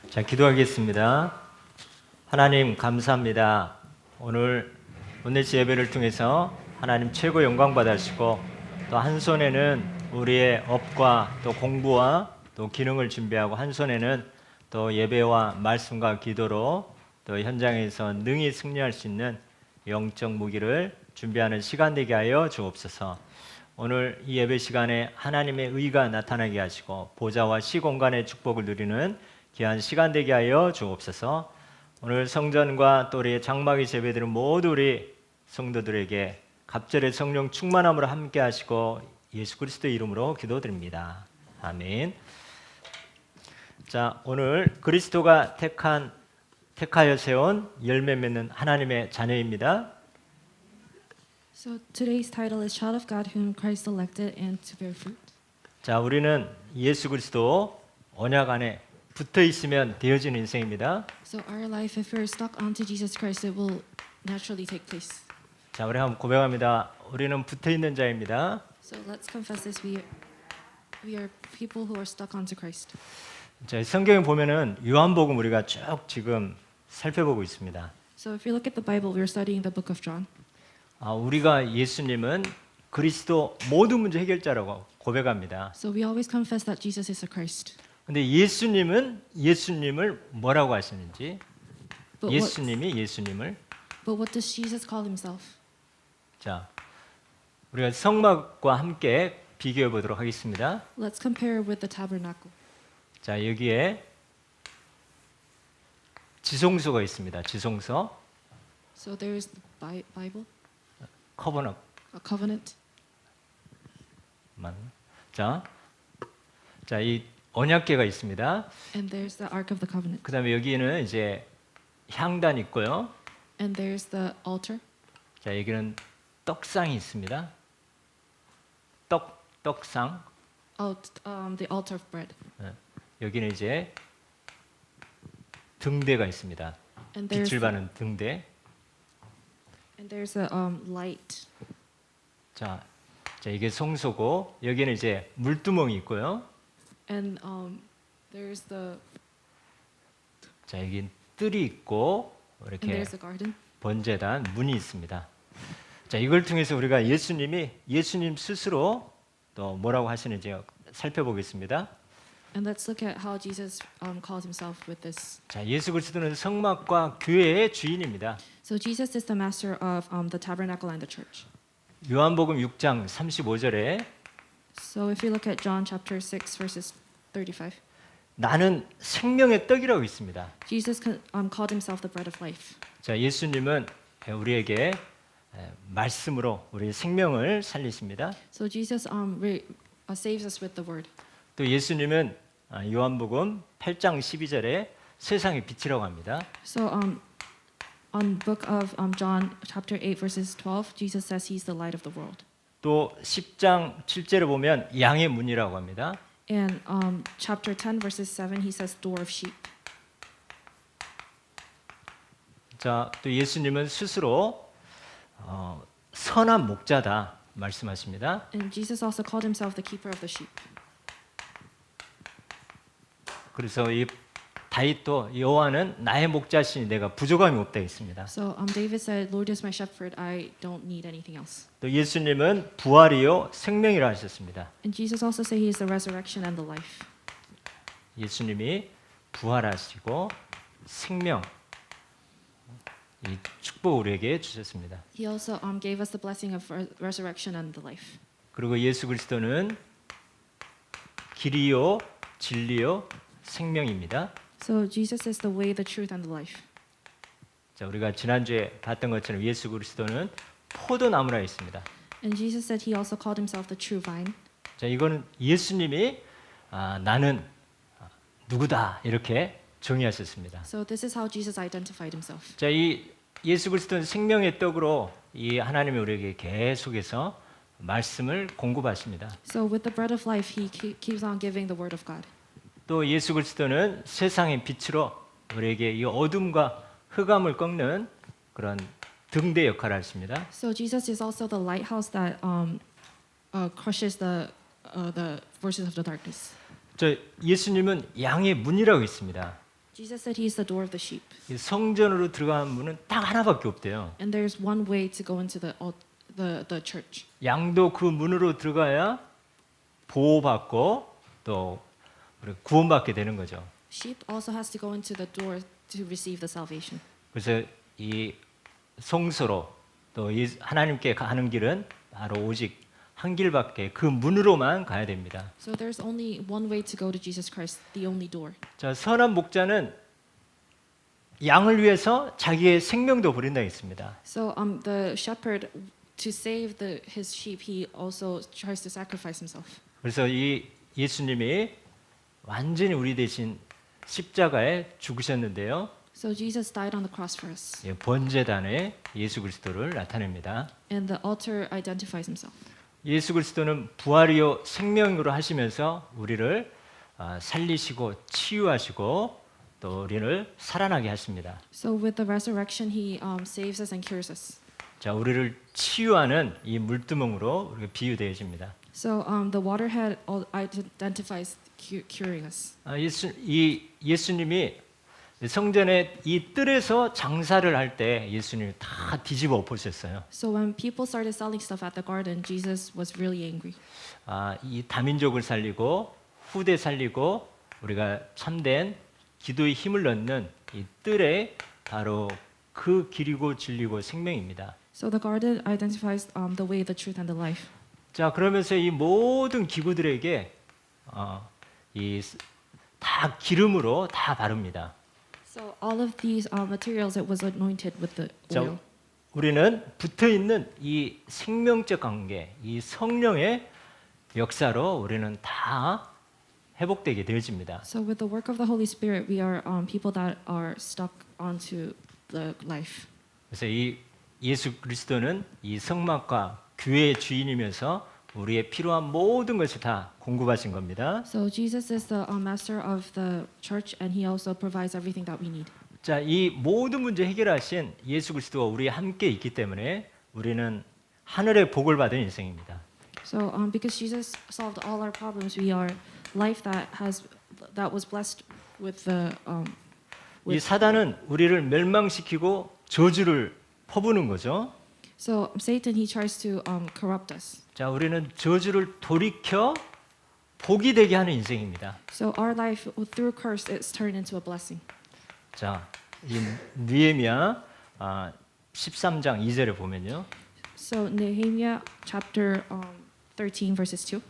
자, 기도하겠습니다. 하나님 감사합니다. 오늘 예배를 통해서 하나님 최고 영광 받으시고 또 한 손에는 우리의 업과 또 공부와 또 기능을 준비하고 한 손에는 또 예배와 말씀과 기도로 또 현장에서 능히 승리할 수 있는 영적 무기를 준비하는 시간 되게 하여 주옵소서. 오늘 이 예배 시간에 하나님의 의가 나타나게 하시고 보좌와 시공간의 축복을 누리는 귀한 시간 되게 하여 주옵소서. 오늘 성전과 또 우리 장막의 예배들은 모두 우리 성도들에게 갑절의 성령 충만함으로 함께 하시고 예수 그리스도의 이름으로 기도드립니다. 아멘. 자, 오늘 그리스도가 택하여 세운 열매 맺는 하나님의 자녀입니다. So today's title is Child of God whom Christ elected and to bear fruit. 자, 우리는 예수 그리스도 언약 안에 붙어 있으면 되어지는 인생입니다. So our life, if we're stuck onto Jesus Christ, it will naturally take place. 자, 우리 한번 고백합니다. 우리는 붙어 있는 자입니다. So let's confess this: we are people who are stuck onto Christ. 자, 성경에 보면은 요한복음 우리가 쭉 지금 살펴보고 있습니다. So if you look at the Bible, we're studying the book of John. 우리가 예수님은 그리스도 모든 문제 해결자라고 고백합니다. So we always confess that Jesus is the Christ. 근데 예수님을 뭐라고 하시는지, But 예수님을 what does Jesus call himself? 자, 우리가 성막과 함께 비교해 보도록 하겠습니다. Let's compare with the tabernacle. 자, 여기에 지성소가 있습니다. 지성소, So there is the Bible, 커버넌트. a covenant, 자, 이 언약궤가 있습니다. and there's the Ark of the Covenant, 그다음에 여기는 이제 향단 있고요. and there's the altar. 자, 여기는 떡상이 있습니다. 떡상. The altar of bread. 여기는 이제 등대가 있습니다. And there's 빛을 받는 등대. and there's a light. 자, 이게 성소고 여기는 이제 물두멍이 있고요. And there's the 자, 여기 뜰이 있고 and 이렇게 there's the garden. 번제단 문이 있습니다. 자, 이걸 통해서 우리가 예수님 스스로 또 뭐라고 하시는지 살펴보겠습니다. And let's look at how Jesus calls himself with this. 자, 예수 그리스도는 성막과 교회의 주인입니다. So Jesus is the master of the tabernacle and the church. 요한복음 6장 35절에 So if you look at John chapter 6 verses 35, 나는 생명의 떡이라고 있습니다. Jesus called himself the bread of life. 자, 예수님은 우리에게 말씀으로 우리의 생명을 살리십니다. So Jesus saves us with the word. 또 예수님은 요한복음 8장 12절에 세상의 빛이라고 합니다. So on book of John chapter 8 verses 12, Jesus says he's the light of the world. 또 10장 7절에 보면 양의 문이라고 합니다. And chapter 10 verses 7, he says door of sheep. 자, 또 예수님은 스스로 선한 목자다 말씀하십니다. And Jesus also called himself the keeper of the sheep. 그래서 이 다윗도 여호와는 나의 목자시니 내가 부족함이 없다 했습니다. So David said, Lord is my shepherd, I don't need anything else. 또 예수님은 부활이요 생명이라 하셨습니다. And Jesus also said he is the resurrection and the life. 예수님이 부활하시고 생명 이 축복 우리에게 주셨습니다. He also gave us the blessing of resurrection and the life. 그리고 예수 그리스도는 길이요 진리요 생명입니다. So Jesus is the way, the truth, and the life. 자, 우리가 지난주에 봤던 것처럼 예수 그리스도는 포도나무라 했습니다. And Jesus said he also called himself the true vine. 자, 이거는 예수님이 나는 누구다 이렇게 정의하셨습니다. So this is how Jesus identified himself. 자, 이 예수 그리스도는 생명의 떡으로 이 하나님이 우리에게 계속해서 말씀을 공급하십니다. So with the bread of life, he keeps on giving the word of God. 또 예수 그리스도는 세상의 빛으로 우리에게 이 어둠과 흑암을 꺾는 그런 등대 역할을 하십니다. So Jesus is also the lighthouse that crushes the forces of the darkness. 저 예수님은 양의 문이라고 있습니다. Jesus said He is the door of the sheep, 이 성전으로 들어가는 문은 딱 하나밖에 없대요. and there's one way to go into the church. 양도 그 문으로 들어가야 보호받고 또 우리 구원받게 되는 거죠. Sheep also has to go into the door to receive the salvation. 그래서 이 성소로 또 이 하나님께 가는 길은 바로 오직 한 길밖에 그 문으로만 가야 됩니다. So there's only one way to go to Jesus Christ, the only door. 자, 선한 목자는 양을 위해서 자기의 생명도 버린다 했습니다. So the shepherd, to save his sheep, he also tries to sacrifice himself. 그래서 이 예수님이 완전히 우리 대신 십자가에 죽으셨는데요. So Jesus died on the cross for us, 예, 번제단에 예수 그리스도를 나타냅니다. and the altar identifies himself. 예수 그리스도는 부활이요 생명으로 하시면서 우리를 살리시고 치유하시고 또 우리를 살아나게 하십니다. So with the resurrection, he saves us and cures us. 자, 우리를 치유하는 이 물두멍으로 우리가 비유되어집니다. So the waterhead identifies curing us. 예수님이 성전에 이 뜰에서 장사를 할 때 예수님이 다 뒤집어 엎으셨어요. So when people started selling stuff at the garden, Jesus was really angry. 이 다민족을 살리고 후대 살리고 우리가 참된 기도의 힘을 넣는 이 뜰에 바로 그 길이고 진리고 생명입니다. So the garden identifies the way, the truth, and the life. 자, 그러면서 이 모든 기구들에게 이 다 기름으로 다 바릅니다. So all of these materials, it was anointed with the 자, oil. 우리는 붙어 있는 이 생명적 관계, 이 성령의 역사로 우리는 다 회복되게 되어집니다. So with the work of the Holy Spirit, we are people that are stuck onto the life. 그래서 이 예수 그리스도는 이 성막과 교회의 주인이면서 우리의 필요한 모든 것을 다 공급하신 겁니다. So Jesus is the master of the church, and he also provides everything that we need. 자, 이 모든 문제 해결하신 예수 그리스도가 우리와 함께 있기 때문에 우리는 하늘의 복을 받은 인생입니다. So because Jesus solved all our problems, we are life that was blessed with the 이 사단은 우리를 멸망시키고 저주를 퍼부는 거죠. So Satan, he tries to corrupt us. 자, 우리는 저주를 돌이켜 복이 되게 하는 인생입니다. So our life through curse is turned into a blessing. 자, 이 느헤미야 13장 2절에 보면요. So Nehemiah chapter 13 verses 2.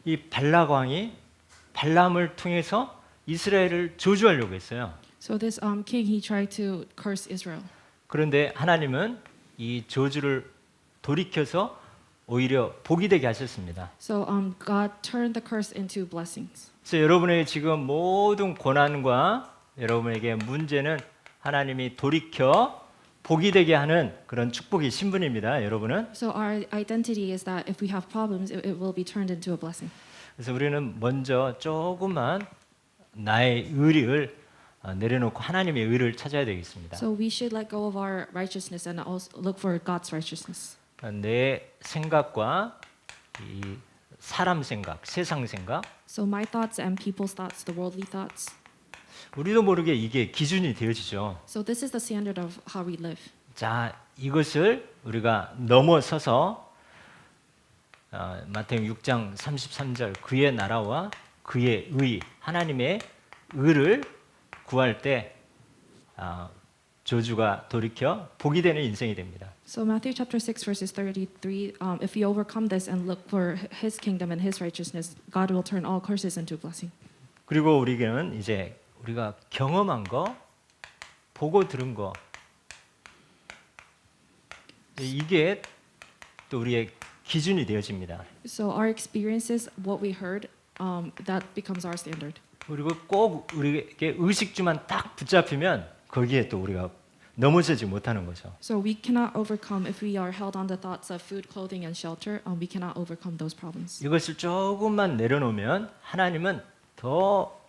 이 발락 왕이 발람을 통해서 이스라엘을 저주하려고 했어요. So this king, he tried to curse Israel. 그런데 하나님은 이 저주를 돌이켜서 오히려 복이 되게 하셨습니다. So God turned the curse into blessings. 그래서 여러분의 지금 모든 고난과 여러분에게 문제는 하나님이 돌이켜 복이 되게 하는 그런 축복의 신분입니다. 여러분은. So our identity is that if we have problems, it will be turned into a blessing. 그래서 우리는 먼저 조금만 나의 의를 내려놓고 하나님의 의를 찾아야 되겠습니다. So we should let go of our righteousness and also look for God's righteousness. 내 생각과 이 사람 생각, 세상 생각, So my thoughts and people's thoughts, the worldly thoughts. 우리도 모르게 이게 기준이 되어지죠. So this is the standard of how we live. 자, 이것을 우리가 넘어서서 마태복음 6장 33절 그의 나라와 그의 의, 하나님의 의를 구할 때 저주가 돌이켜 복이 되는 인생이 됩니다. So Matthew chapter 6 verses 33, if we overcome this and look for his kingdom and his righteousness, God will turn all curses into blessing. 그리고 우리는 이제 우리가 경험한 거, 보고 들은 거, 이게 또 우리의 기준이 되어집니다. So our experiences, what we heard, that becomes our standard. 그리고 꼭 우리에게 의식주만 딱 붙잡히면 거기에 또 우리가 넘어서지 못하는 거죠. So we cannot overcome if we are held on the thoughts of food, clothing, and shelter. We cannot overcome those problems. 이것을 조금만 내려놓으면 하나님은 더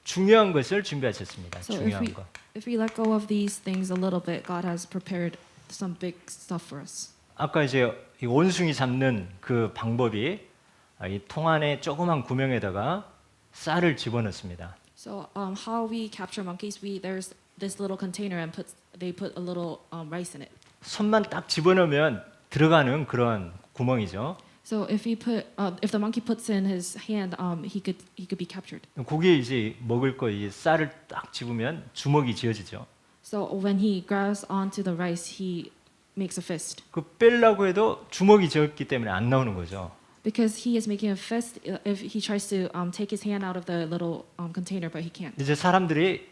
중요한 것을 준비하셨습니다. So 중요한 거. if we let go of these things a little bit, God has prepared some big stuff for us. 아까 이제 이 원숭이 잡는 그 방법이 이 통 안에 조그만 구멍에다가 쌀을 집어넣습니다. So how we capture monkeys? There's this little container and they put a little rice in it. 손만 딱 집어넣으면 들어가는 그런 구멍이죠. So if if the monkey puts in his hand, he could be captured. 거기에 이제 먹을 거 이 쌀을 딱 집으면 주먹이 지어지죠. So when he grabs onto the rice, he makes a fist. 그 빼려고 해도 주먹이 지었기 때문에 안 나오는 거죠. Because he is making a fist if he tries to take his hand out of the little container, but he can't. 이제 사람들이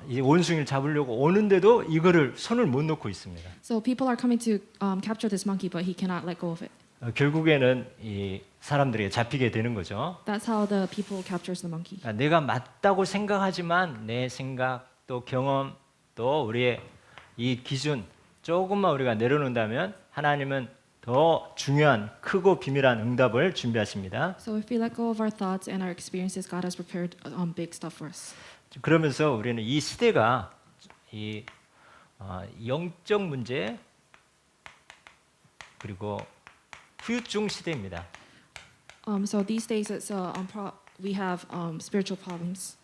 이 원숭이를 잡으려고 오는데도 이거를 손을 못 놓고 있습니다. So people are coming to capture this monkey, but he cannot let go of it. 결국에는 이 사람들에게 잡히게 되는 거죠. That's how the people captures the monkey. 그러니까 내가 맞다고 생각하지만 내 생각 또 경험 또 우리의 이 기준 조금만 우리가 내려놓는다면 하나님은 더 중요한 크고 비밀한 응답을 준비하십니다. So if we let go of our thoughts and our experiences, God has prepared big stuff for us. 그러면서 우리는 이 시대가 이 영적 문제 그리고 후유증 시대입니다. So these days, we have spiritual problems.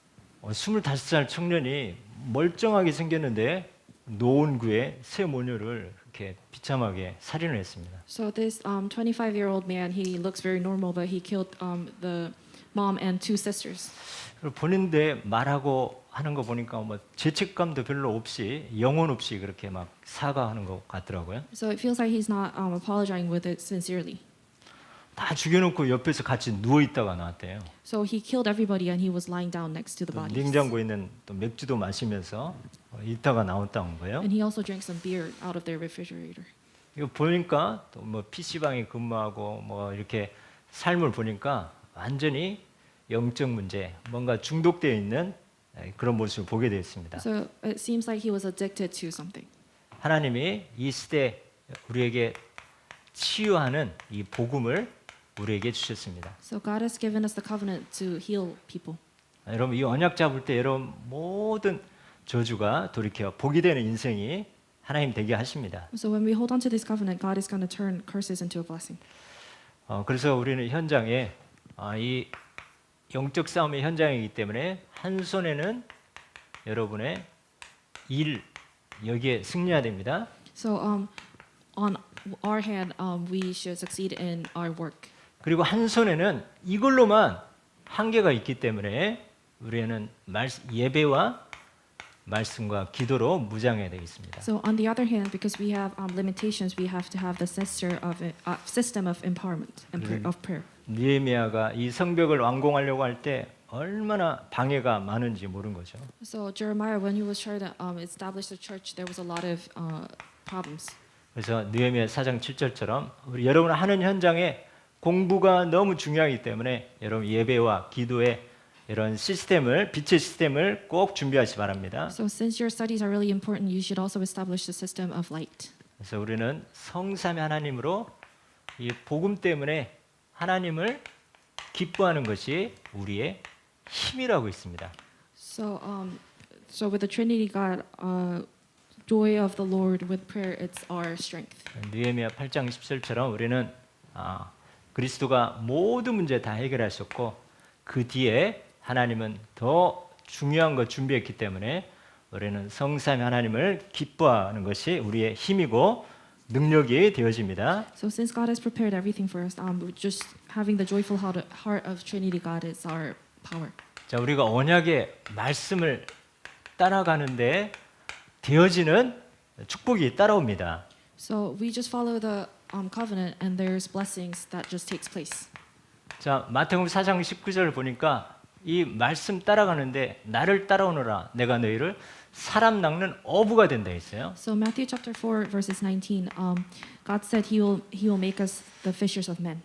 25살 청년이 멀쩡하게 생겼는데 노원구에 새 모녀를 이렇게 비참하게 살인을 했습니다. So this 25-year-old man, he looks very normal, but he killed the mom and two sisters. 보는데 말하고 하는 거 보니까 뭐 죄책감도 별로 없이 영혼 없이 그렇게 막 사과하는 것 같더라고요. So it feels like he's not apologizing with it sincerely. 다 죽여놓고 옆에서 같이 누워 있다가 나왔대요. So he killed everybody and he was lying down next to the 또 bodies. 냉장고에 있는 또 맥주도 마시면서 있다가 나왔다는 거예요. And he also drank some beer out of their refrigerator. 이거 보니까 또 뭐 PC방에 근무하고 뭐 이렇게 삶을 보니까 완전히 영적 문제, 뭔가 중독되어 있는 그런 모습을 보게 되었습니다. So it seems like he was addicted to something. 하나님이 이 시대 우리에게 치유하는 이 복음을 우리에게 주셨습니다. So God has given us the covenant to heal people. 여러분 이 언약 잡을 때 여러분 모든 저주가 돌이켜 복이 되는 인생이 하나님 되게 하십니다. So when we hold on to this covenant, God is going to turn curses into a blessing. 그래서 우리는 현장에 이 영적 싸움의 현장이기 때문에 한 손에는 여러분의 일 여기에 승리해야 됩니다. So on our hand, we should succeed in our work. 그리고 한 손에는 이걸로만 한계가 있기 때문에 우리는 예배와 말씀과 기도로 무장해야 되겠습니다. So on the other hand, because we have limitations, we have to have the system of empowerment and of prayer. 느헤미야가 이 성벽을 완공하려고 할 때 얼마나 방해가 많은지 모르는 거죠. So Jeremiah, when he was trying to establish the church, there was a lot of problems. 그래서 느헤미야 4장 7절처럼 우리 여러분 하는 현장에 공부가 너무 중요하기 때문에 여러분 예배와 기도의 이런 시스템을 빛의 시스템을 꼭 준비하시 바랍니다. So since your studies are really important, you should also establish the system of light. 그래서 우리는 성삼위 하나님으로 이 복음 때문에 하나님을 기뻐하는 것이 우리의 힘이라고 있습니다. So with the Trinity God, joy of the Lord with prayer, it's our strength. 느헤미야 8장 10절처럼 우리는 그리스도가 모든 문제 다 해결하셨고 그 뒤에 하나님은 더 중요한 것 준비했기 때문에 우리는 성삼위 하나님을 기뻐하는 것이 우리의 힘이고 능력이 되어집니다. So since God has prepared everything for us, just having the joyful heart of Trinity God is our power. 자, 우리가 언약의 말씀을 따라가는데 되어지는 축복이 따라옵니다. So we just follow the covenant, and there's blessings that just takes place. 자, 마태복음 4장 19절을 보니까 이 말씀 따라가는데 나를 따라오너라 내가 너희를 사람 낚는 어부가 된다 했어요. So Matthew chapter 4 verses 19, God said He will make us the fishers of men.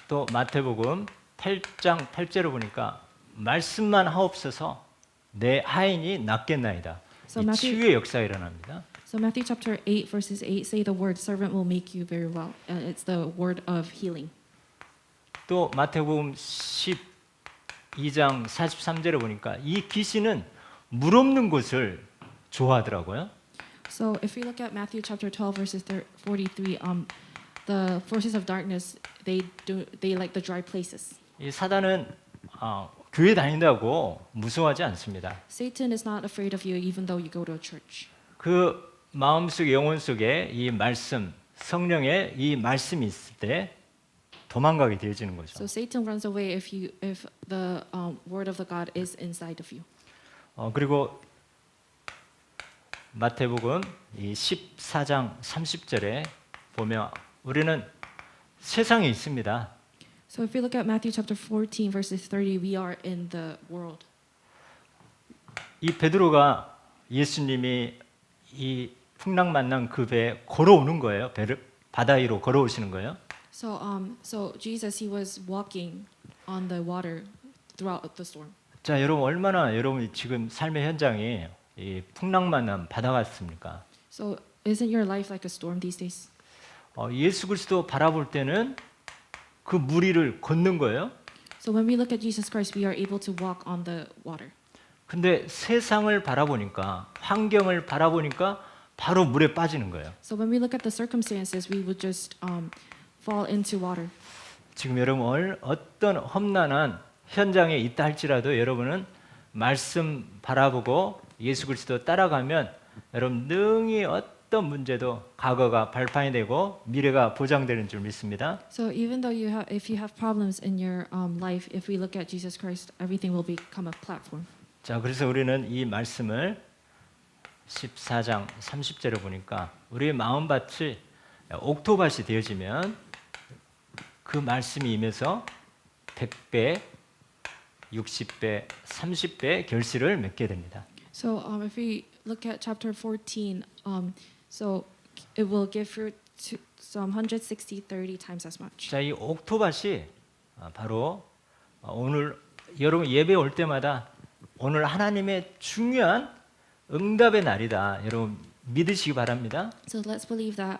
또 마태복음 8장 8절을 보니까 말씀만 하옵소서 내 하인이 낫겠나이다. So 이 Matthew- 치유의 역사가 일어납니다. So Matthew chapter 8 verses 8 say the word servant will make you very well. It's the word of healing. 또 마태복음 12장 43절에 보니까 이 귀신은 물 없는 곳을 좋아하더라고요. So if we look at Matthew chapter 12 verses 43, the forces of darkness they like the dry places. 이 사단은 교회 다닌다고 무서워하지 않습니다. Satan is not afraid of you even though you go to a church. 그 마음속 영혼 속에 이 말씀, 성령의 이 말씀이 있을 때 도망가게 되어지는 거죠. So Satan runs away if the word of the God is inside of you. 그리고 마태복음 이 14장 30절에 보면 우리는 세상에 있습니다. So if we look at Matthew chapter 14 verses 30, we are in the world. 이 베드로가 예수님이 이 풍랑 만난 그 배에 걸어오는 거예요. 배를 바다 위로 걸어오시는 거예요. So Jesus he was walking on the water throughout the storm. 자, 여러분 얼마나 여러분이 지금 삶의 현장이 이 풍랑 만난 바다 같습니까? So isn't your life like a storm these days? 예수 그리스도 바라볼 때는 그 물 위를 걷는 거예요. So when we look at Jesus Christ, we are able to walk on the water. 근데 세상을 바라보니까 환경을 바라보니까 바로 물에 빠지는 거예요. So when we look at the circumstances, we would just fall into water. 지금 여러분 어떤 험난한 현장에 있다 할지라도 여러분은 말씀 바라보고 예수 그리스도 따라가면 여러분 능히 어떤 문제도 과거가 발판이 되고 미래가 보장되는 줄 믿습니다. So even though if you have problems in your life, if we look at Jesus Christ, everything will become a platform. 자, 그래서 우리는 이 말씀을 14장 30절에 보니까 우리의 마음밭이 옥토밭이 되어지면 그 말씀이 임해서 100배, 60배, 30배 결실을 맺게 됩니다. So if we look at chapter 14, so it will give fruit to some 160, 30 times as much. 자, 이 옥토밭이 바로 오늘 여러분 예배 올 때마다 오늘 하나님의 중요한 응답의 날이다. 여러분 믿으시기 바랍니다. So let's believe that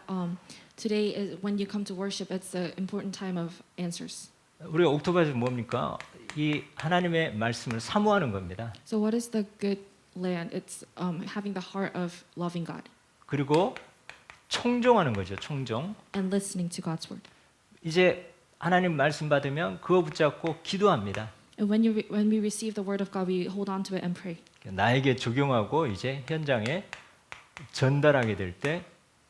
today is when you come to worship, it's an important time of answers. 우리 옥토밭이 뭡니까? 이 하나님의 말씀을 사모하는 겁니다. So what is the good land? It's having the heart of loving God 그리고 청종하는 거죠. 청종. and listening to God's word. 이제 하나님 말씀 받으면 그거 붙잡고 기도합니다. And when we receive the word of God, we hold on to it and pray. 나에게 적용하고 이제 현장에 전달하게 될 때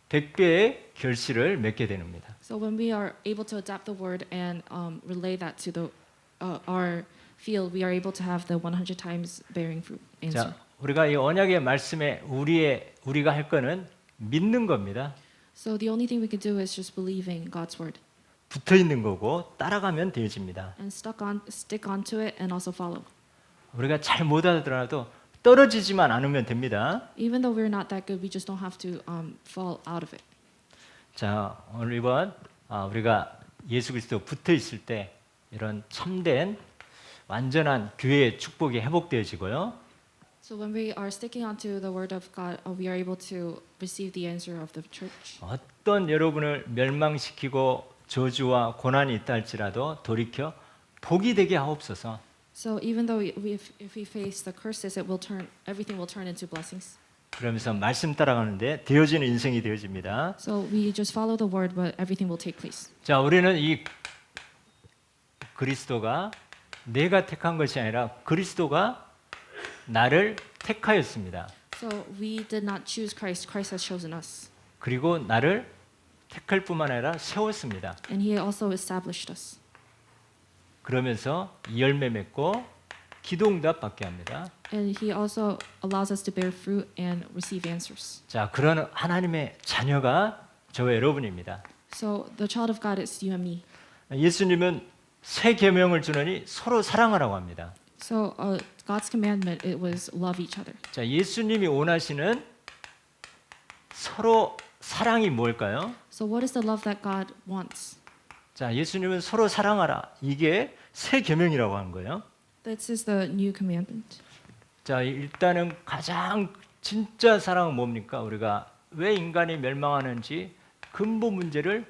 100배의 결실을 맺게 됩니다. So when we are able to adapt the word and relay that to the our field, we are able to have the 100 times bearing fruit answer. 자, 우리가 이 언약의 말씀에 우리가 할 거는 믿는 겁니다. So the only thing we can do is just believing God's word 붙어 있는 거고 따라가면 되어집니다. and stick onto it and also follow. 우리가 잘 못하더라도 떨어지지만 않으면 됩니다. Even though we're not that good, we just don't have to fall out of it. 자, 오늘 이번 우리가 예수 그리스도 붙어 있을 때 이런 참된 완전한 교회의 축복이 회복되어지고요. So when we are sticking onto the word of God, we are able to receive the answer of the church. 어떤 여러분을 멸망시키고 저주와 고난이 있다 할지라도 돌이켜 복이 되게 하옵소서. So even though if we face the curses, everything will turn into blessings. 그러면서 말씀 따라가는데 되어지는 인생이 되어집니다. So we just follow the word, but everything will take place. 자, 우리는 이 그리스도가 내가 택한 것이 아니라 그리스도가 나를 택하였습니다. So we did not choose Christ; Christ has chosen us, 그리고 나를 택할 뿐만 아니라 세웠습니다. and He also established us. 그러면서 열매 맺고 기도응답 받게 합니다. And He also allows us to bear fruit and receive answers. 자, 그런 하나님의 자녀가 저와 여러분입니다. So the child of God is you and me. 예수님은 새 계명을 주노니 서로 사랑하라고 합니다. So God's commandment it was love each other. 자, 예수님이 원하시는 서로 사랑이 뭘까요? So what is the love that God wants? 자, 예수님은 서로 사랑하라. 이게 새 계명이라고 하는 거예요. This is the new commandment. 자, 일단은 가장 진짜 사랑은 뭡니까? 우리가 왜 인간이 멸망하는지 근본 문제를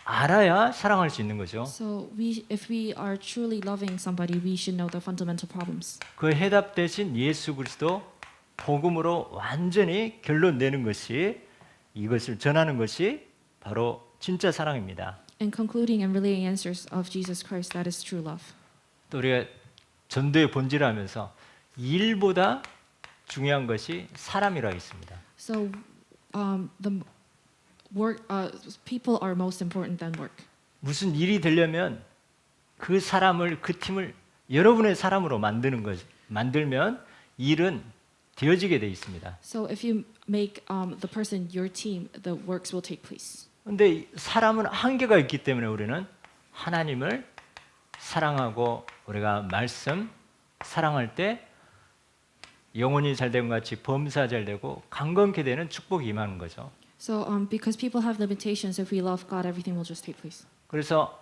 알아야 사랑할 수 있는 거죠. So if we are truly loving somebody, we should know the fundamental problems. 그 해답 대신 예수 그리스도 복음으로 완전히 결론 내는 것이 이것을 전하는 것이 바로 진짜 사랑입니다. And concluding and relaying answers of Jesus Christ, that is true love. 또 우리가 전도의 본질하면서 일보다 중요한 것이 사람이라 했습니다. So the work people are most important than work. 무슨 일이 되려면 그 사람을 그 팀을 여러분의 사람으로 만들면 일은 되어지게 돼 있습니다. So if you make the person your team, the works will take place. 그런데 사람은 한계가 있기 때문에 우리는 하나님을 사랑하고 우리가 말씀 사랑할 때 영혼이 잘된 것 같이 범사 잘되고 강건케 되는 축복이 임하는 거죠. So because people have limitations, if we love God, everything will just take place. 그래서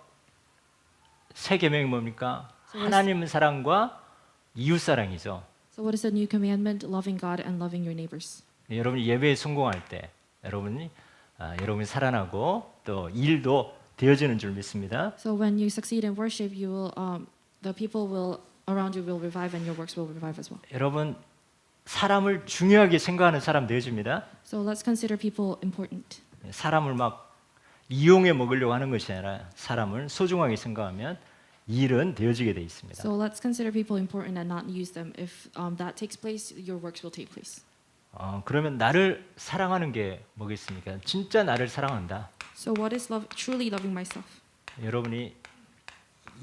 새 계명이 뭡니까? So what's- 하나님 사랑과 이웃 사랑이죠. So what is the new commandment? Loving God and loving your neighbors. 여러분이 예배에 성공할 때 여러분이 살아나고 또 일도 되어지는 줄 믿습니다. So when you succeed in worship, you will the people will around you will revive and your works will revive as well. 여러분 사람을 중요하게 생각하는 사람 되어집니다. So let's consider people important. 사람을 막 이용해 먹으려고 하는 것이 아니라 사람을 소중하게 생각하면 일은 되어지게 돼 있습니다. So let's consider people important and not use them. If that takes place, your works will take place. 그러면 나를 사랑하는 게 뭐겠습니까? 진짜 나를 사랑한다. So what is love? Truly loving myself. 여러분이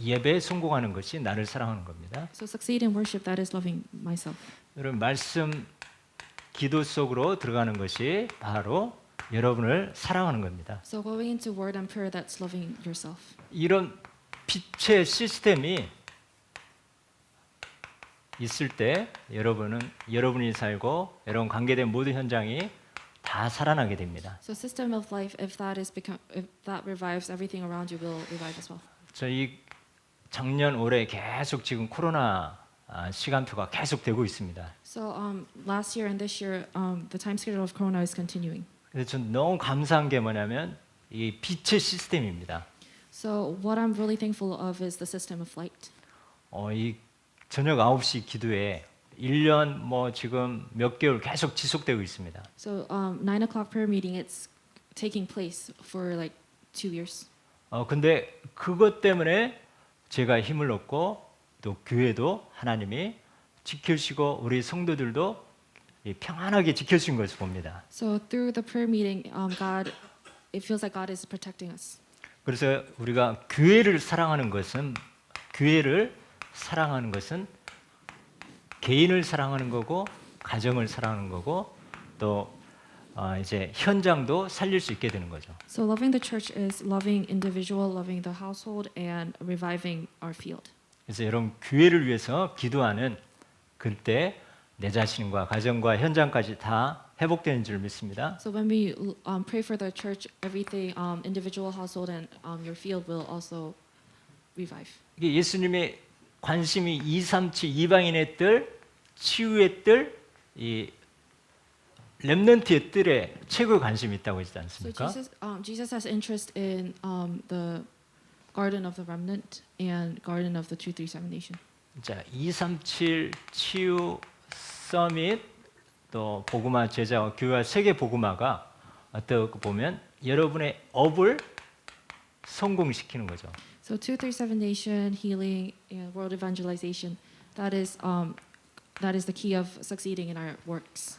예배에 성공하는 것이 나를 사랑하는 겁니다. So succeed in worship, that is loving myself. 여러분 말씀 기도 속으로 들어가는 것이 바로 여러분을 사랑하는 겁니다. So going into word and prayer, that's loving yourself. 이런 빛의 시스템이 있을 때 여러분이 살고 여러분 관계된 모든 현장이 다 살아나게 됩니다. So system of life, if that revives, everything around you will revive as well. 저희 작년 올해 계속 지금 코로나 시간표가 계속 되고 있습니다. So last year and this year, the time schedule of Corona is continuing. 그래서 전 너무 감사한 게 뭐냐면 이 빛의 시스템입니다. So what I'm really thankful of is the system of light. 이 저녁 9시 기도에 1년 지금 몇 개월 계속 지속되고 있습니다. So 9 o'clock prayer meeting, it's taking place for like 2 years. 근데 그것 때문에 제가 힘을 얻고 또 교회도 하나님이 지켜주시고 우리 성도들도 평안하게 지켜주신 것을 봅니다. So through the prayer meeting, it feels like God is protecting us. 그래서 우리가 교회를 사랑하는 것은 개인을 사랑하는 거고 가정을 사랑하는 거고 또 이제 현장도 살릴 수 있게 되는 거죠. So loving the church is loving individual, loving the household, and reviving our field. 그래서 여러분 교회를 위해서 기도하는 그때 내 자신과 가정과 현장까지 다 회복되는 줄 믿습니다. So when we pray for the church, everything, individual, household, and your field will also revive. 이게 예수님의 관심이 237 이방인의 뜰, 치유의 뜰, 이 렘넌트의 뜰에 최고의 관심이 있다고 했지 So 않습니까? Jesus has interest in the garden of the remnant and garden of the 237 nation. 자, 237 치유 서밋 또 복음화 제자와 교회와 세계 복음화가 어떻게 보면 여러분의 업을 성공시키는 거죠. So 237 nation, healing, and world evangelization, that is the key of succeeding in our works.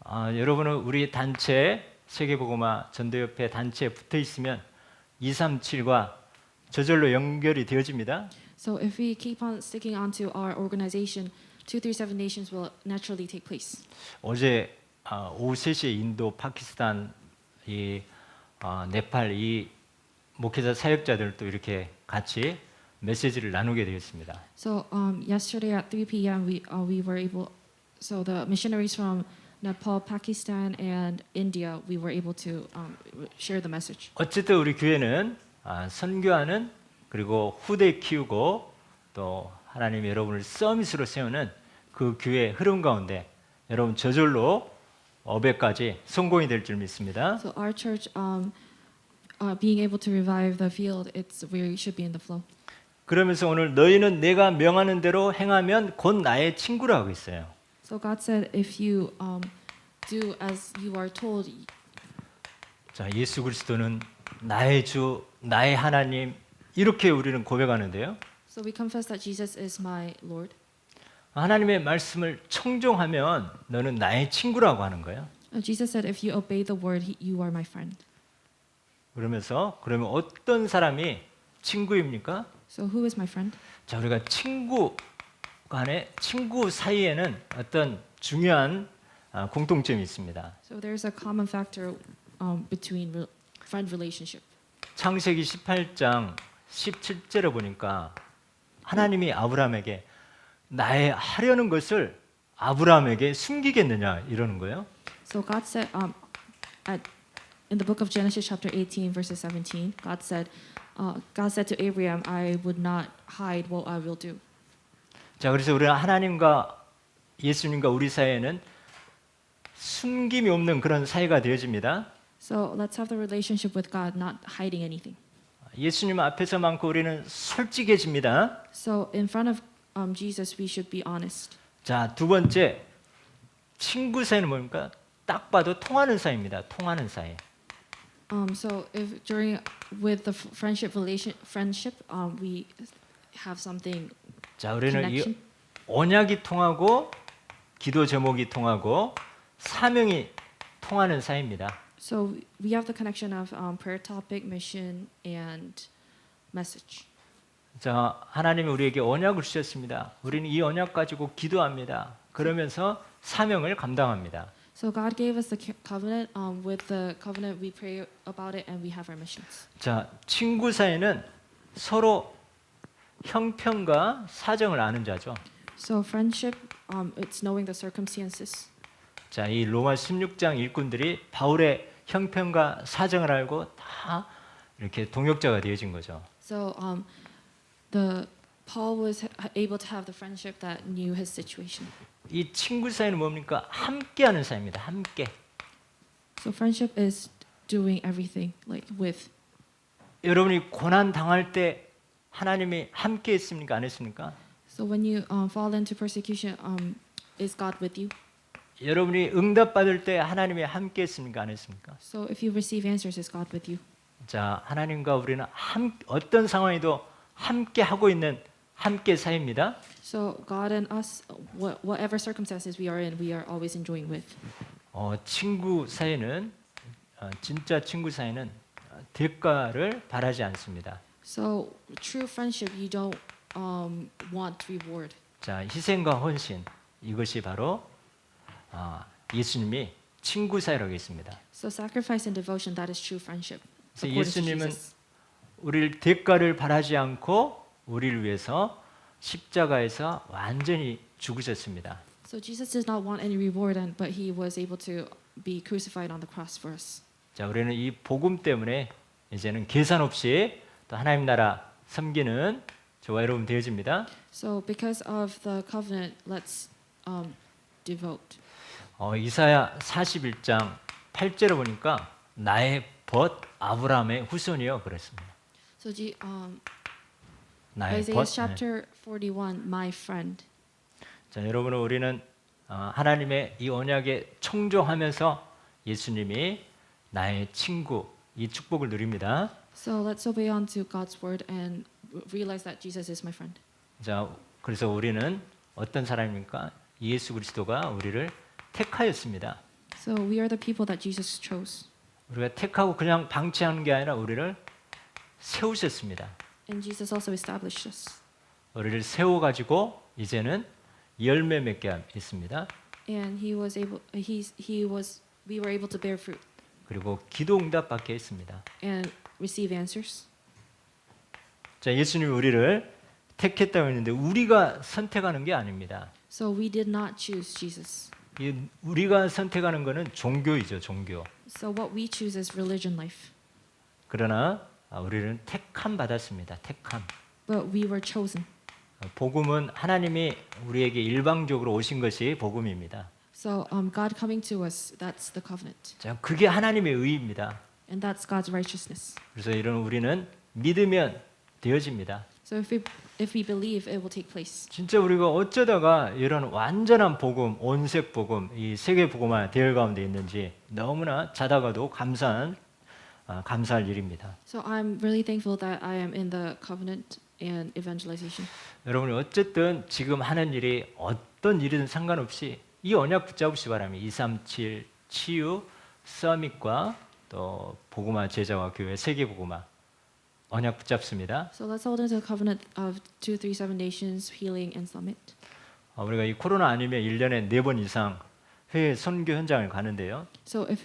여러분은 우리 단체 세계 복음화 전도협회 단체에 붙어 있으면 237과 저절로 연결이 되어집니다. So if we keep on sticking onto our organization, 237 nations will naturally take place. 어제 오후 3시에 인도, 파키스탄, 네팔 이 목회자 사역자들도 이렇게 같이 메시지를 나누게 되었습니다. So yesterday at 3 p.m. we were able. So the missionaries from Nepal, Pakistan, and India, we were able to share the message. 어쨌든 우리 교회는 선교하는 그리고 후대 키우고 또 하나님 여러분을 서밋으로 세우는 그 교회의 흐름 가운데 여러분 저절로 어배까지 성공이 될 줄 믿습니다. So our church, being able to revive the field, we should be in the flow. 그러면서 오늘 너희는 내가 명하는 대로 행하면 곧 나의 친구라 하고 있어요. So God said, if you do as you are told. 자, 예수 그리스도는 나의 주, 나의 하나님 이렇게 우리는 고백하는데요. So we confess that Jesus is my Lord. 하나님의 말씀을 청종하면 너는 나의 친구라고 하는 거예요. Jesus said, if you obey the word, you are my friend. 그러면서 그러면 어떤 사람이 친구입니까? So who is my friend? 자, 우리가 친구 사이에는 어떤 중요한 공통점이 있습니다. So there's a common factor between friend relationship. 창세기 18장 17절에 보니까 하나님이 아브라함에게 나의 하려는 것을 아브라함에게 숨기겠느냐 이러는 거예요. So God said, in the book of Genesis, chapter 18, verses 17, God said to Abraham, "I would not hide what I will do." 자, 그래서 우리는 하나님과 예수님과 우리 사이에는 숨김이 없는 그런 사이가 되어집니다. So let's have the relationship with God, not hiding anything. 예수님 앞에서만큼 우리는 솔직해집니다. So in front of Jesus, we should be honest. 자, 두 번째 친구 사이는 뭡니까? 딱 봐도 통하는 사이입니다. 통하는 사이. So if with the friendship, we have something 자, 우리는 connection. 이 언약이 통하고 기도 제목이 통하고 사명이 통하는 사이입니다. So we have the connection of prayer topic, mission, and message. 자, 하나님이 우리에게 언약을 주셨습니다. 우리는 이 언약 가지고 기도합니다. 그러면서 사명을 감당합니다. So God gave us the covenant. With the covenant, we pray about it, and we have our missions. 자, 친구 사이는 서로 형편과 사정을 아는 자죠. So friendship, it's knowing the circumstances. 자, 이 로마 16장 일꾼들이 바울의 형편과 사정을 알고 다 이렇게 동역자가 되어진 거죠. So Paul was able to have the friendship that knew his situation. 이 친구 사이는 뭡니까? 함께하는 사이입니다. 함께. So friendship is doing everything like with. 여러분이 고난 당할 때 하나님이 함께 했습니까? 안 했습니까? So when you fall into persecution, is God with you? 여러분이 응답 받을 때 하나님이 함께 했습니까? 안 했습니까? So if you receive answers, is God with you? 자, 하나님과 우리는 어떤 상황에도 함께 하고 있는 함께 사이입니다. So God and us, whatever circumstances we are in, we are always enjoying with. 친구 사이는 진짜 친구 사이는 대가를 바라지 않습니다. So true friendship, you don't want reward. 자, 희생과 헌신 이것이 바로 예수님이 친구 사이라고 했습니다. So sacrifice and devotion, that is true friendship. 그래서 according to 예수님은 Jesus. 우리를 대가를 바라지 않고 우리를 위해서 십자가에서 완전히 죽으셨습니다. So Jesus did not want any reward, but he was able to be crucified on the cross for us. 자, 우리는 이 복음 때문에 이제는 계산 없이 또 하나님 나라 섬기는 저와 여러분 되어집니다. So because of the covenant, let's devote. 이사야 41장 8절에 보니까 나의 벗 아브라함의 후손이요 그랬습니다. So 나의 Isaiah 벗. chapter 41, my friend. 자, 여러분은 우리는 하나님의 이 언약에 청종하면서 예수님이 나의 친구 이 축복을 누립니다. So let's obey unto God's word and realize that Jesus is my friend. 자, 그래서 우리는 어떤 사람입니까? 예수 그리스도가 우리를 택하였습니다. So we are the people that Jesus chose. 우리가 택하고 그냥 방치하는 게 아니라 우리를 세우셨습니다. And Jesus also established us. 우리를 세워 가지고 이제는 열매 맺게 했습니다. And we were able to bear fruit 그리고 기도 응답 받게 했습니다. and receive answers. 자, 예수님이 우리를 택했다고 했는데 우리가 선택하는 게 아닙니다. So we did not choose Jesus. 우리가 선택하는 것은 종교이죠, 종교. So what we choose is religion life. 그러나 우리는 택함 받았습니다. 택함. But we were chosen. 복음은 하나님이 우리에게 일방적으로 오신 것이 복음입니다. So God coming to us, that's the covenant. 자, 그게 하나님의 의입니다. And that's God's righteousness. 그래서 이런 우리는 믿으면 되어집니다. So if we believe, it will take place. 진짜 우리가 어쩌다가 이런 완전한 복음, 온색 복음, 이 세계 복음화 대열 가운데 있는지 너무나 자다가도 감사할 일입니다. So I'm really thankful that I am in the covenant and evangelization. 여러분 어쨌든 지금 하는 일이 어떤 일이든 상관없이 이 언약 붙잡으시 바랍니다. 237 치유 서밋과 또 복음화 제자와 교회 세계 복음화 언약 붙잡습니다. So let's hold into the covenant of 237 Nations, Healing, and Summit. 우리가 이 코로나 아니면 1년에 4번 이상 해외 선교 현장을 가는데요. So if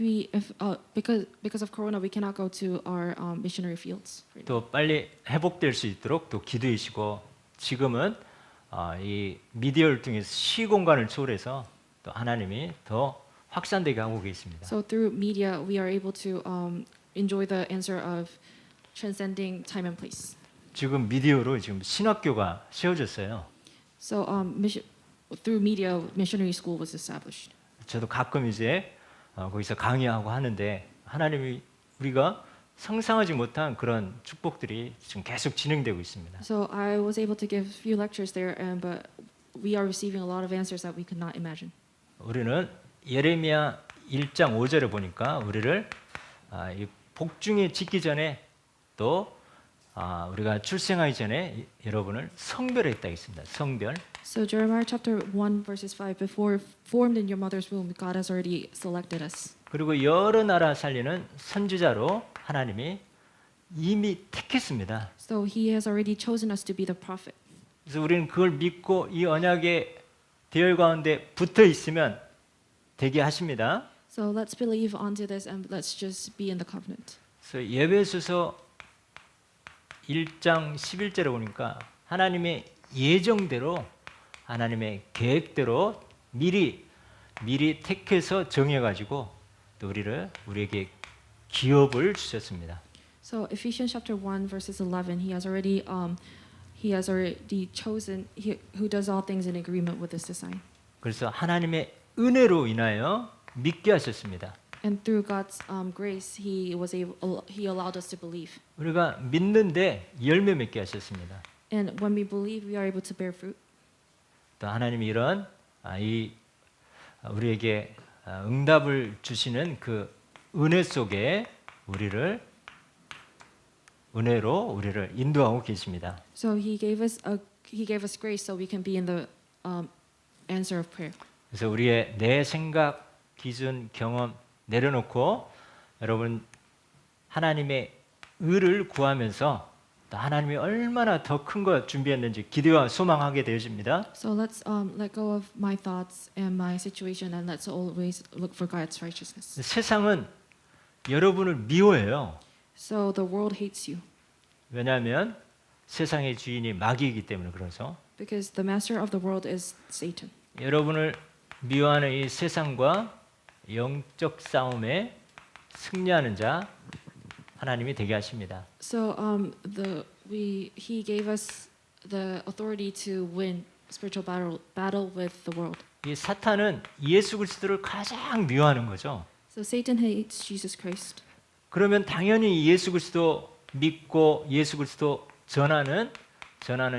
because of Corona, we cannot go to our missionary fields. Right now. 또 빨리 회복될 수 있도록 또 기도하시고 지금은 이 미디어를 통해서 시공간을 초월해서 또 하나님이 더 확산되게 하고 계십니다. So through media, we are able to enjoy the answer of transcending time and place. 지금 미디어로 지금 신학교가 세워졌어요. So through media, missionary school was established. 저도 가끔 이제 거기서 강의하고 하는데 하나님이 우리가 상상하지 못한 그런 축복들이 지금 계속 진행되고 있습니다. So I was able to give a few lectures there, but we are receiving a lot of answers that we could not imagine. 우리는 예레미야 1장 5절에 보니까 우리를 이 복중에 짓기 전에 또 우리가 출생하기 전에 여러분을 성별했다 했습니다. 성별. So Jeremiah chapter 1 verses 5, before formed in your mother's womb, God has already selected us. 그리고 여러 나라 살리는 선지자로 하나님이 이미 택했습니다. So He has already chosen us to be the prophet. 그래서 우리는 그걸 믿고 이 언약의 대열 가운데 붙어 있으면 되게 하십니다. So let's believe onto this and let's just be in the covenant. 그래서 예배소서 1장 11절에 보니까 하나님의 예정대로 하나님의 계획대로 미리 택해서 정해가지고 또 우리에게 기업을 주셨습니다. So Ephesians chapter 1 verses 11, He has already chosen who does all things in agreement with this design. 그래서 하나님의 은혜로 인하여 믿게 하셨습니다. And through God's grace, He allowed us to believe. 우리가 믿는데 열매 맺게 하셨습니다. And when we believe, we are able to bear fruit. 또 하나님이 이런 우리에게 응답을 주시는 그 은혜 속에 은혜로 우리를 인도하고 계십니다. So He gave us grace so we can be in the answer of prayer. 그래서 우리의 내 생각, 기준, 경험 내려놓고 여러분 하나님의 의를 구하면서 또 하나님이 얼마나 더 큰 거 준비했는지 기대와 소망하게 되어집니다. So let's let go of my thoughts and my situation, and let's always look for God's righteousness. 세상은 여러분을 미워해요. So the world hates you 왜냐하면 세상의 주인이 마귀이기 때문에 그래서 because the master of the world is Satan. 여러분을 미워하는 이 세상과 영적 싸움에 승리하는 자 하나님이 되게 하십니다. So He gave us the authority to win spiritual battle with the world. 이 사탄은 예수 그리스도를 가장 미워하는 거죠. So Satan hates Jesus Christ. 그러면 당연히 예수 그리스도 믿고 예수 그리스도 전하는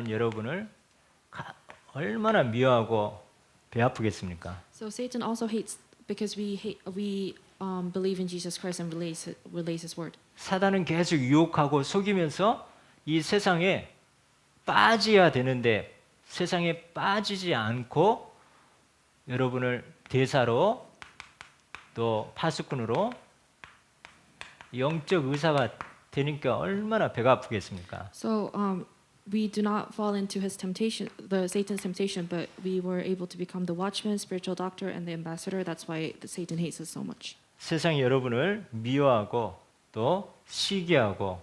여러분을 얼마나 미워하고 배 아프겠습니까? So Satan also hates because we believe in Jesus Christ and relays His word. 사단은 계속 유혹하고 속이면서 이 세상에 빠져야 되는데 세상에 빠지지 않고 여러분을 대사로 또 파수꾼으로 영적 의사가 되니까 얼마나 배가 아프겠습니까? So we do not fall into his temptation, the Satan's temptation, but we were able to become the watchman, spiritual doctor, and the ambassador. That's why Satan hates us so much. 세상이 여러분을 미워하고 또 시기하고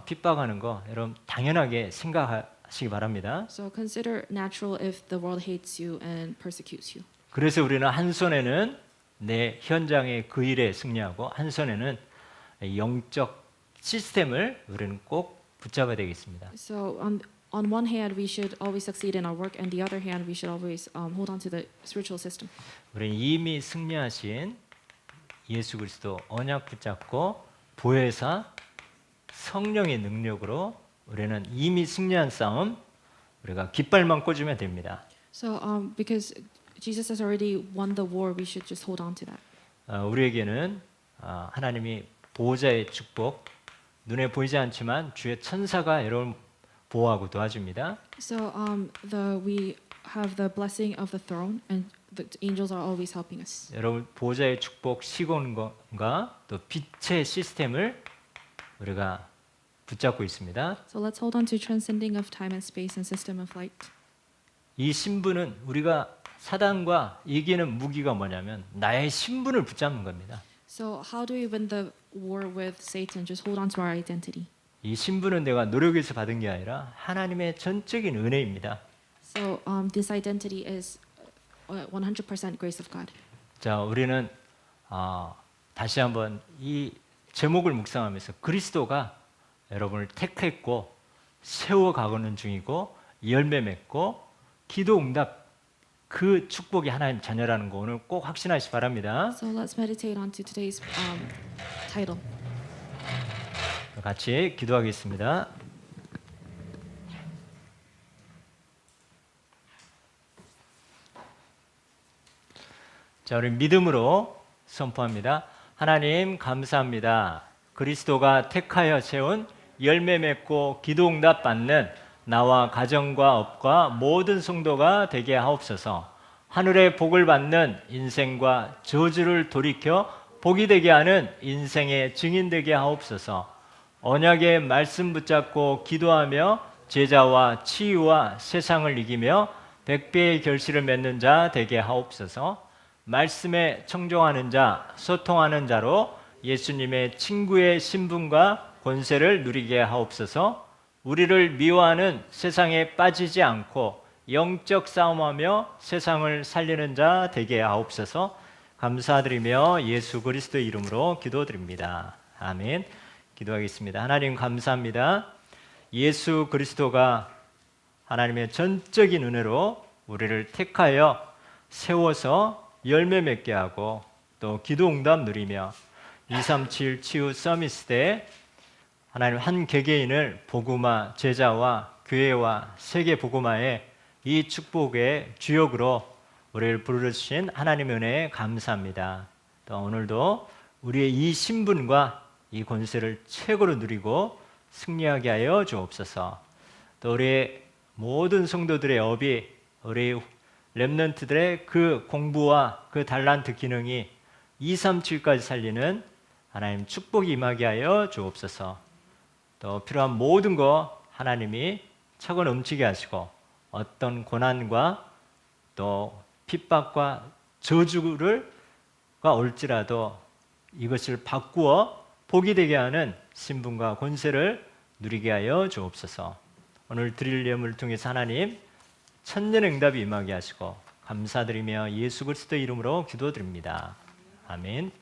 핍박하는 거 여러분 당연하게 생각하시기 바랍니다. So consider natural if the world hates you and persecutes you. 그래서 우리는 한 손에는 내 현장의 그 일에 승리하고 한 손에는 영적 시스템을 우리는 꼭 붙잡아야 되겠습니다. So on one hand, we should always succeed in our work, and the other hand, we should always hold on to the spiritual system. 우리는 이미 승리하신 예수 그리스도 언약 붙잡고 보혜사 성령의 능력으로 우리는 이미 승리한 싸움 우리가 깃발만 꽂으면 됩니다. So because Jesus has already won the war, we should just hold on to that. 우리에게는 하나님이 보호자의 축복 눈에 보이지 않지만 주의 천사가 여러분 보호하고 도와줍니다. So we have the blessing of the throne, and the angels are always helping us. 여러분 보호자의 축복 시공과 또 빛의 시스템을 우리가 붙잡고 있습니다. So let's hold on to transcending of time and space and system of light. 이 신분은 우리가 사단과 이기는 무기가 뭐냐면 나의 신분을 붙잡는 겁니다. So how do we win the war with Satan? Just hold on to our identity. 이 신분은 내가 노력해서 받은 게 아니라 하나님의 전적인 은혜입니다. So this identity is 100% grace of God. 자, 우리는 다시 한번 이 제목을 묵상하면서 그리스도가 여러분을 택했고 세워가고는 중이고 열매 맺고 기도 응답 그 축복이 하나님 자녀라는 거 오늘 꼭 확신하시기 바랍니다. So let's meditate on to today's title. 같이 기도하겠습니다. 자, 우리 믿음으로 선포합니다. 하나님 감사합니다. 그리스도가 택하여 세운 열매 맺고 기도 응답 받는 나와 가정과 업과 모든 성도가 되게 하옵소서. 하늘의 복을 받는 인생과 저주를 돌이켜 복이 되게 하는 인생의 증인 되게 하옵소서. 언약의 말씀 붙잡고 기도하며 제자와 치유와 세상을 이기며 백배의 결실을 맺는 자 되게 하옵소서. 말씀에 청종하는 자, 소통하는 자로 예수님의 친구의 신분과 권세를 누리게 하옵소서. 우리를 미워하는 세상에 빠지지 않고 영적 싸움하며 세상을 살리는 자 되게 하옵소서. 감사드리며 예수 그리스도의 이름으로 기도드립니다. 아멘. 기도하겠습니다. 하나님 감사합니다. 예수 그리스도가 하나님의 전적인 은혜로 우리를 택하여 세워서 열매 맺게 하고 또 기도 응답 누리며 237 치유 서미스 때 하나님 한 개개인을 복음화 제자와 교회와 세계 복음화의 이 축복의 주역으로 우리를 부르신 하나님의 은혜에 감사합니다. 또 오늘도 우리의 이 신분과 이 권세를 최고로 누리고 승리하게 하여 주옵소서. 또 우리 모든 성도들의 업이 우리 렘넌트들의 그 공부와 그 달란트 기능이 237까지 살리는 하나님 축복이 임하게 하여 주옵소서. 또 필요한 모든 거 하나님이 차고 넘치게 하시고 어떤 고난과 또 핍박과 저주가 올지라도 이것을 바꾸어 복이 되게 하는 신분과 권세를 누리게 하여 주옵소서. 오늘 드릴 예물을 통해서 하나님 천년 응답이 임하게 하시고 감사드리며 예수 그리스도 이름으로 기도드립니다. 아멘.